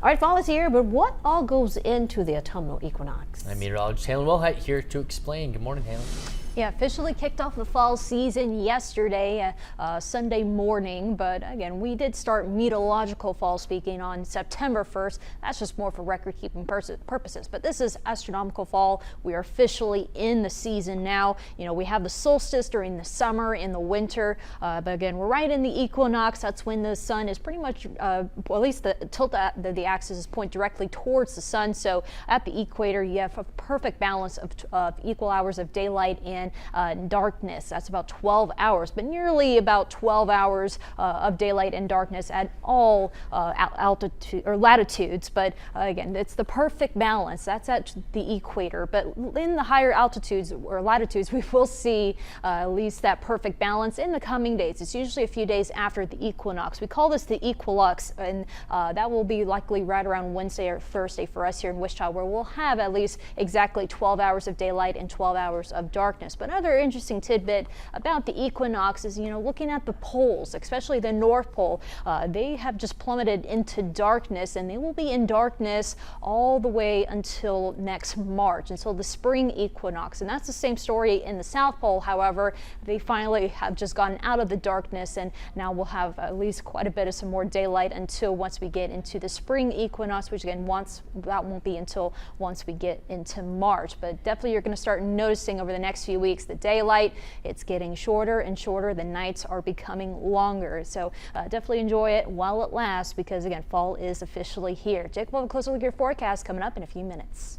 All right, fall is here, but what all goes into the autumnal equinox? I'm meteorologist Halen Wilhite here to explain. Good morning, Halen. Yeah, officially kicked off the fall season yesterday, Sunday morning. But again, we did start meteorological fall speaking on September 1st. That's just more for record-keeping purposes. But this is astronomical fall. We are officially in the season now. You know, we have the solstice during the summer, in the winter. But again, we're right in the equinox. That's when the sun is pretty much, well, at least the tilt at the axis is point directly towards the sun. So at the equator, you have a perfect balance of equal hours of daylight and darkness. That's about 12 hours, but nearly about 12 hours of daylight and darkness at all altitude or latitudes. But again, it's the perfect balance. That's at the equator. But in the higher altitudes or latitudes, we will see at least that perfect balance in the coming days. It's usually a few days after the equinox. We call this the Equilox, and that will be likely right around Wednesday or Thursday for us here in Wichita, where we'll have at least exactly 12 hours of daylight and 12 hours of darkness. But another interesting tidbit about the equinox is, you know, looking at the poles, especially the North Pole, they have just plummeted into darkness, and they will be in darkness all the way until next March, until the spring equinox. And that's the same story in the South Pole. However, they finally have just gotten out of the darkness, and now we'll have at least quite a bit of some more daylight until once we get into the spring equinox, which again, that won't be until once we get into March. But definitely you're going to start noticing over the next few weeks the daylight, it's getting shorter and shorter. The nights are becoming longer. So definitely enjoy it while it lasts, because again, fall is officially here. Jake will have a closer look at your forecast coming up in a few minutes.